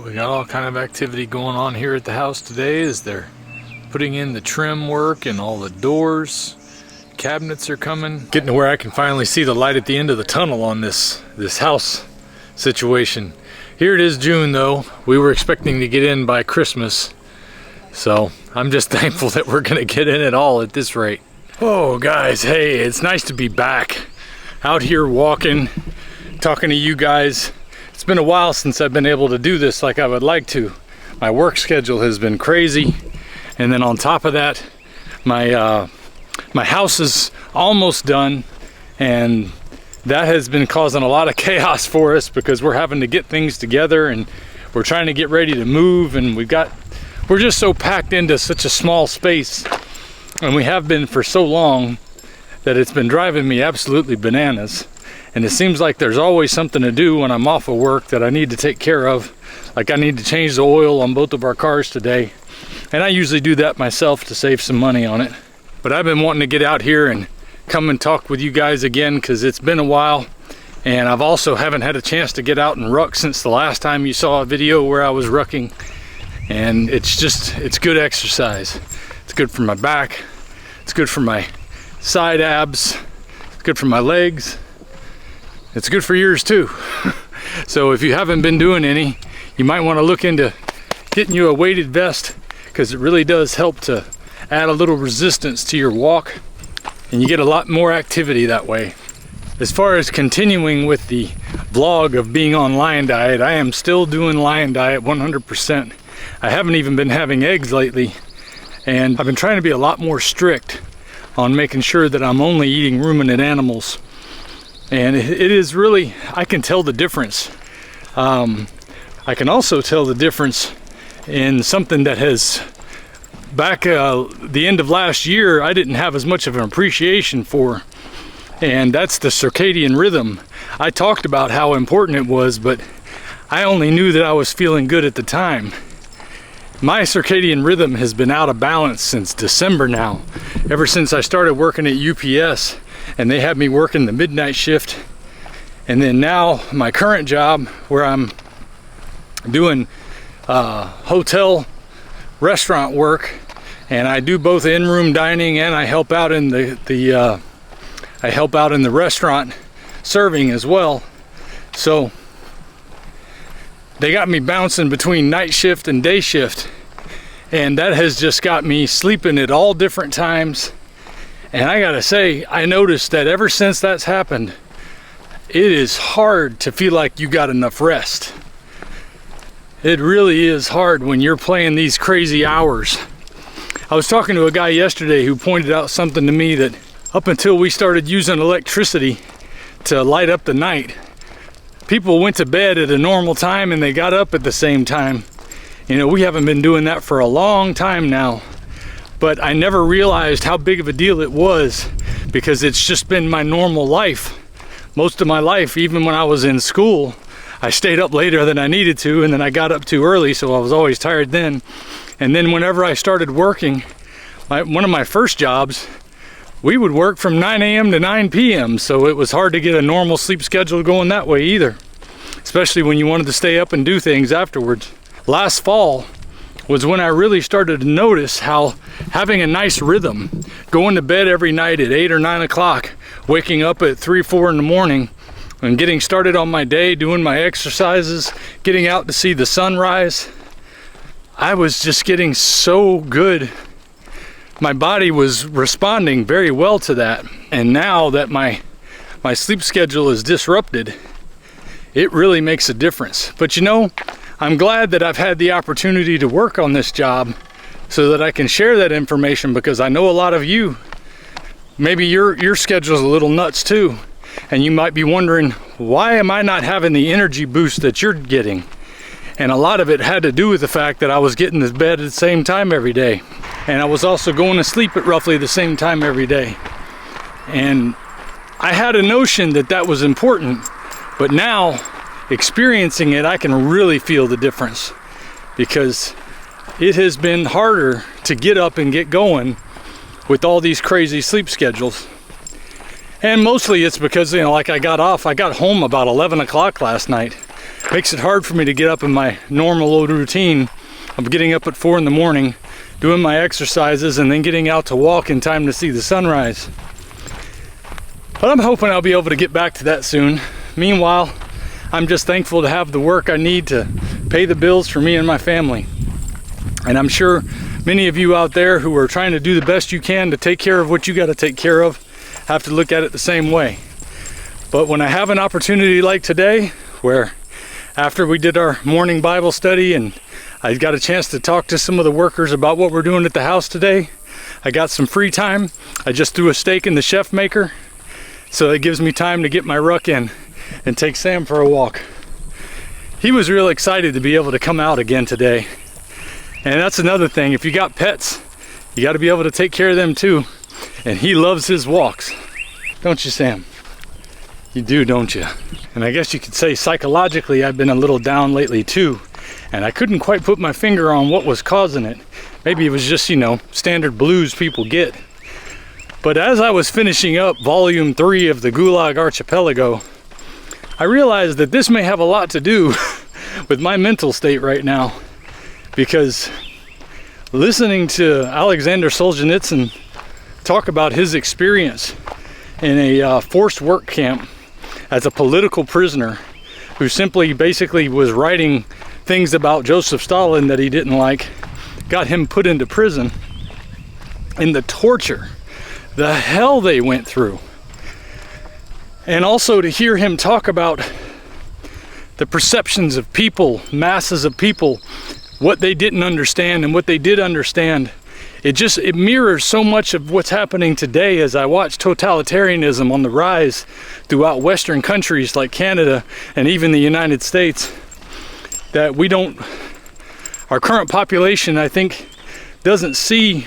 We got all kind of activity going on here at the house today as they're putting in the trim work and all the doors. Cabinets are coming. Getting to where I can finally see the light at the end of the tunnel on this house situation. Here it is June though. We were expecting to get in by Christmas. So I'm just thankful that we're gonna get in at all at this rate. Oh guys, hey, it's nice to be back. Out here walking, talking to you guys. It's been a while since I've been able to do this like I would like to. My work schedule has been crazy. And then on top of that, my house is almost done. And that has been causing a lot of chaos for us because we're having to get things together and we're trying to get ready to move, and we're just so packed into such a small space, and we have been for so long that it's been driving me absolutely bananas. And it seems like there's always something to do when I'm off of work that I need to take care of. Like I need to change the oil on both of our cars today, and I usually do that myself to save some money on it. But I've been wanting to get out here and come and talk with you guys again because it's been a while, and I've also haven't had a chance to get out and ruck since the last time you saw a video where I was rucking. And it's good exercise. It's good for my back, it's good for my side abs, it's good for my legs, it's good for yours too. So if you haven't been doing any, you might want to look into getting you a weighted vest, because it really does help to add a little resistance to your walk, and you get a lot more activity that way. As far as continuing with the vlog of being on Lion Diet, I am still doing Lion Diet 100%. I haven't even been having eggs lately, and I've been trying to be a lot more strict on making sure that I'm only eating ruminant animals. And it is really, I can tell the difference. I can also tell the difference in something that has, back the end of last year, I didn't have as much of an appreciation for, and that's the circadian rhythm. I talked about how important it was, but I only knew that I was feeling good at the time. My circadian rhythm has been out of balance since December now, ever since I started working at UPS and they had me working the midnight shift. And then now my current job, where I'm doing hotel restaurant work, and I do both in-room dining and I help out in the restaurant serving as well. So they got me bouncing between night shift and day shift, and that has just got me sleeping at all different times. And I gotta say, I noticed that ever since that's happened, it is hard to feel like you got enough rest. It really is hard when you're playing these crazy hours. I was talking to a guy yesterday who pointed out something to me, that up until we started using electricity to light up the night, people went to bed at a normal time and they got up at the same time. You know, we haven't been doing that for a long time now, but I never realized how big of a deal it was, because it's just been my normal life. Most of my life, even when I was in school, I stayed up later than I needed to, and then I got up too early, so I was always tired then. And then whenever I started working, one of my first jobs, we would work from 9 a.m. to 9 p.m. So it was hard to get a normal sleep schedule going that way either, especially when you wanted to stay up and do things afterwards. Last fall was when I really started to notice how having a nice rhythm, going to bed every night at 8 or 9 o'clock, waking up at 3, 4 in the morning, and getting started on my day, doing my exercises, getting out to see the sunrise, I was just getting so good. My body was responding very well to that. And now that my sleep schedule is disrupted, it really makes a difference. But you know, I'm glad that I've had the opportunity to work on this job so that I can share that information, because I know a lot of you, maybe your schedule's a little nuts too, and you might be wondering, why am I not having the energy boost that you're getting? And a lot of it had to do with the fact that I was getting to bed at the same time every day. And I was also going to sleep at roughly the same time every day. And I had a notion that that was important, but now experiencing it, I can really feel the difference, because it has been harder to get up and get going with all these crazy sleep schedules. And mostly it's because, you know, like I got home about 11 o'clock last night. Makes it hard for me to get up in my normal routine of getting up at 4 in the morning, doing my exercises, and then getting out to walk in time to see the sunrise. But I'm hoping I'll be able to get back to that soon. Meanwhile, I'm just thankful to have the work I need to pay the bills for me and my family. And I'm sure many of you out there who are trying to do the best you can to take care of what you got to take care of have to look at it the same way. But when I have an opportunity like today, where after we did our morning Bible study and I got a chance to talk to some of the workers about what we're doing at the house today, I got some free time. I just threw a steak in the chef maker, so it gives me time to get my ruck in and take Sam for a walk. He was real excited to be able to come out again today. And that's another thing, if you got pets, you got to be able to take care of them too. And he loves his walks. Don't you, Sam? You do, don't you? And I guess you could say psychologically I've been a little down lately too. And I couldn't quite put my finger on what was causing it. Maybe it was just, standard blues people get. But as I was finishing up volume 3 of the Gulag Archipelago, I realized that this may have a lot to do with my mental state right now. Because listening to Alexander Solzhenitsyn talk about his experience in a forced work camp as a political prisoner who simply basically was writing things about Joseph Stalin that he didn't like, got him put into prison, and the torture, the hell they went through. And also to hear him talk about the perceptions of people, masses of people, what they didn't understand and what they did understand. It mirrors so much of what's happening today as I watch totalitarianism on the rise throughout Western countries like Canada and even the United States, that our current population, I think, doesn't see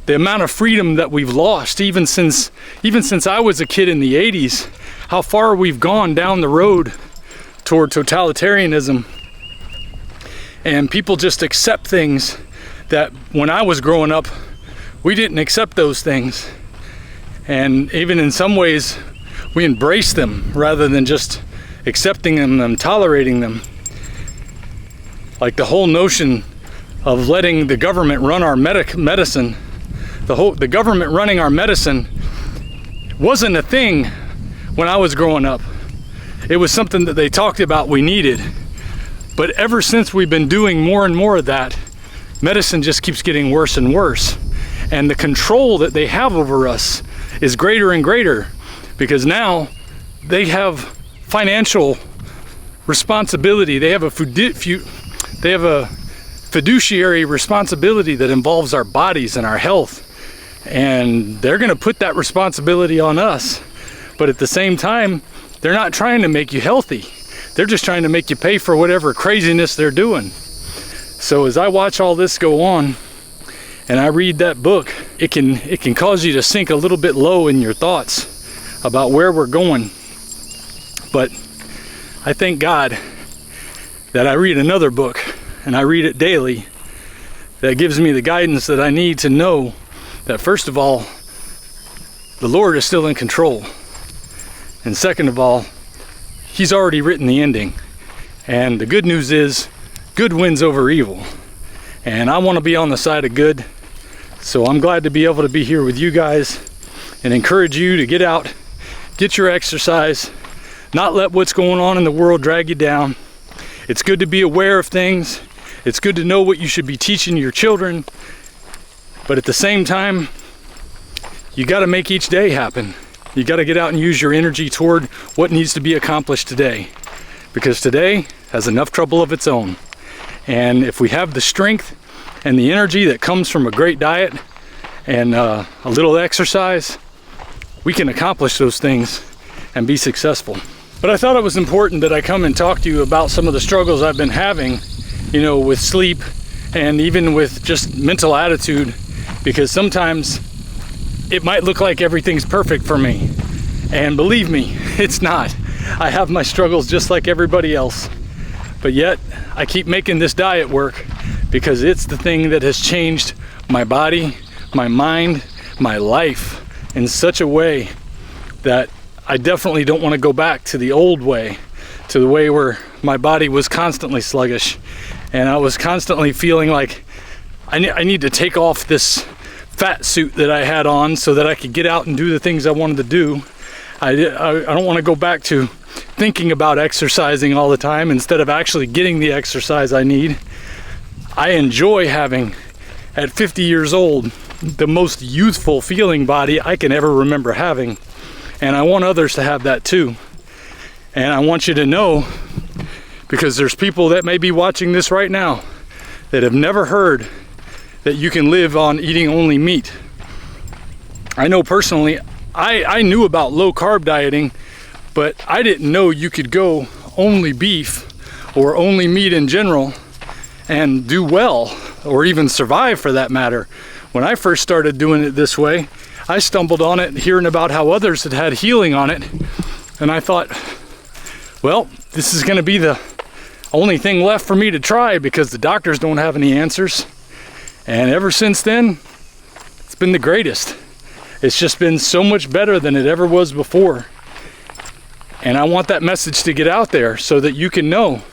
the amount of freedom that we've lost even since I was a kid in the 80s, how far we've gone down the road toward totalitarianism. And people just accept things that when I was growing up, we didn't accept those things. And even in some ways, we embrace them rather than just accepting them and tolerating them. Like the whole notion of letting the government run our medicine, the government running our medicine wasn't a thing when I was growing up. It was something that they talked about we needed. But ever since we've been doing more and more of that, medicine just keeps getting worse and worse. And the control that they have over us is greater and greater, because now they have financial responsibility. They have a fiduciary responsibility that involves our bodies and our health. And they're going to put that responsibility on us. But at the same time, they're not trying to make you healthy. They're just trying to make you pay for whatever craziness they're doing. So as I watch all this go on and I read that book, it can cause you to sink a little bit low in your thoughts about where we're going. But I thank God that I read another book, and I read it daily, that gives me the guidance that I need to know that, first of all, the Lord is still in control. And second of all, He's already written the ending. And the good news is, good wins over evil. And I want to be on the side of good. So I'm glad to be able to be here with you guys and encourage you to get out, get your exercise, not let what's going on in the world drag you down. It's good to be aware of things. It's good to know what you should be teaching your children. But at the same time, you got to make each day happen. You got to get out and use your energy toward what needs to be accomplished today. Because today has enough trouble of its own. And if we have the strength and the energy that comes from a great diet and a little exercise, we can accomplish those things and be successful. But I thought it was important that I come and talk to you about some of the struggles I've been having, with sleep and even with just mental attitude, because sometimes it might look like everything's perfect for me. And believe me, it's not. I have my struggles just like everybody else. But yet, I keep making this diet work because it's the thing that has changed my body, my mind, my life in such a way that I definitely don't want to go back to the old way, to the way where my body was constantly sluggish, and I was constantly feeling like I need to take off this fat suit that I had on so that I could get out and do the things I wanted to do. I don't want to go back to thinking about exercising all the time instead of actually getting the exercise I need. I enjoy having, at 50 years old, the most youthful feeling body I can ever remember having. And I want others to have that too. And I want you to know, because there's people that may be watching this right now that have never heard that you can live on eating only meat. I know personally, I knew about low carb dieting, but I didn't know you could go only beef or only meat in general and do well, or even survive for that matter. When I first started doing it this way, I stumbled on it hearing about how others had had healing on it, and I thought, well, this is gonna be the only thing left for me to try because the doctors don't have any answers. And ever since then, it's been the greatest. It's just been so much better than it ever was before. And I want that message to get out there so that you can know,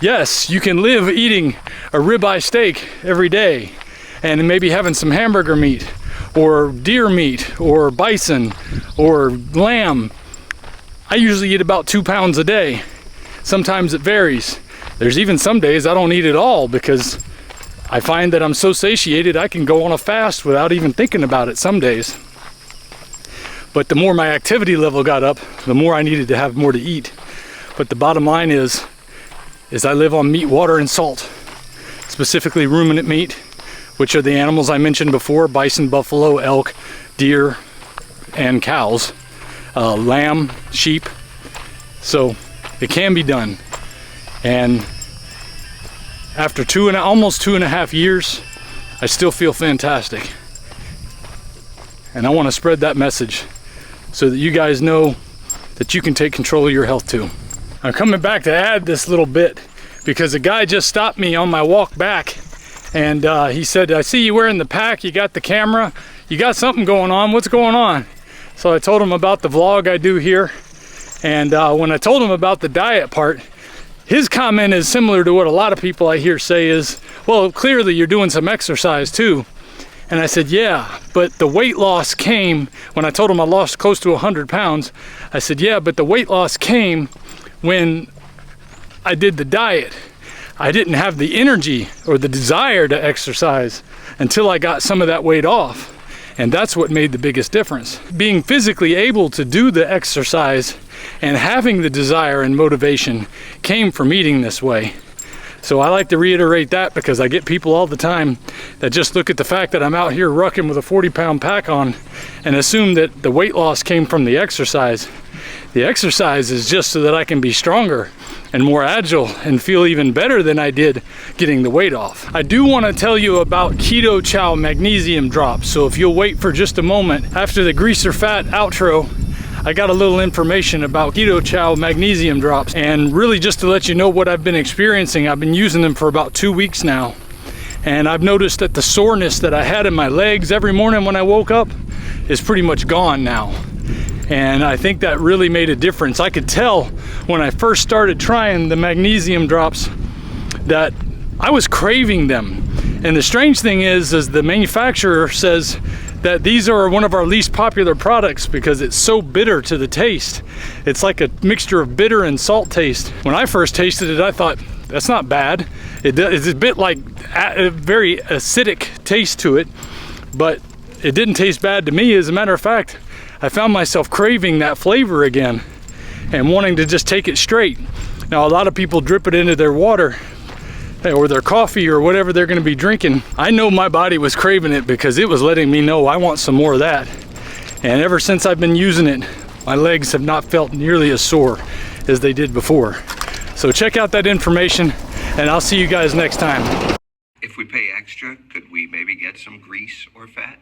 yes, you can live eating a ribeye steak every day and maybe having some hamburger meat or deer meat or bison or lamb. I usually eat about 2 pounds a day. Sometimes it varies. There's even some days I don't eat at all because I find that I'm so satiated I can go on a fast without even thinking about it some days. But the more my activity level got up, the more I needed to have more to eat. But the bottom line is I live on meat, water, and salt. Specifically ruminant meat, which are the animals I mentioned before: bison, buffalo, elk, deer, and cows, lamb, sheep. So it can be done. And after almost 2.5 years, I still feel fantastic. And I want to spread that message so that you guys know that you can take control of your health too. I'm coming back to add this little bit because a guy just stopped me on my walk back, and he said, I see you wearing the pack, you got the camera, you got something going on, what's going on? So I told him about the vlog I do here, and when I told him about the diet part, his comment is similar to what a lot of people I hear say is, well, clearly you're doing some exercise too. And I said, yeah, but the weight loss came, when I told him I lost close to 100 pounds, I said, yeah, but the weight loss came when I did the diet. I didn't have the energy or the desire to exercise until I got some of that weight off. And that's what made the biggest difference. Being physically able to do the exercise and having the desire and motivation came from eating this way. So I like to reiterate that because I get people all the time that just look at the fact that I'm out here rucking with a 40-pound pack on and assume that the weight loss came from the exercise. The exercise is just so that I can be stronger and more agile and feel even better than I did getting the weight off. I do want to tell you about Keto Chow Magnesium drops. So if you'll wait for just a moment after the greaser fat outro, I got a little information about Keto Chow Magnesium drops, and really just to let you know what I've been experiencing. I've been using them for about 2 weeks now, and I've noticed that the soreness that I had in my legs every morning when I woke up is pretty much gone now. And I think that really made a difference. I could tell when I first started trying the magnesium drops that I was craving them. And the strange thing is the manufacturer says that these are one of our least popular products because it's so bitter to the taste. It's like a mixture of bitter and salt taste. When I first tasted it, I thought, that's not bad. It's a bit like a very acidic taste to it, but it didn't taste bad to me. As a matter of fact, I found myself craving that flavor again and wanting to just take it straight. Now, a lot of people drip it into their water or their coffee or whatever they're gonna be drinking. I know my body was craving it because it was letting me know I want some more of that. And ever since I've been using it, my legs have not felt nearly as sore as they did before. So check out that information, and I'll see you guys next time. If we pay extra, could we maybe get some grease or fat?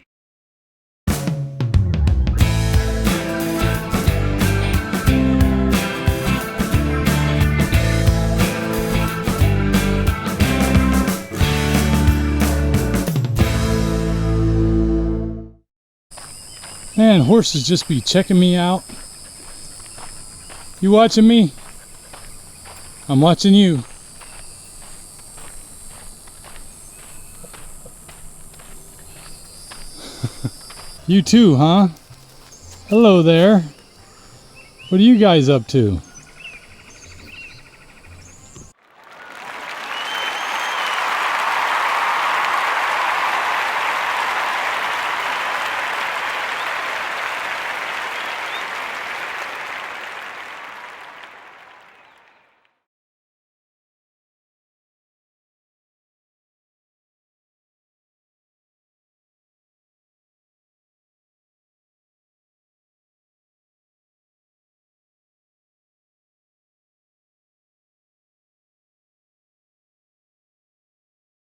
Man, horses just be checking me out. You watching me? I'm watching you. You too, huh? Hello there. What are you guys up to?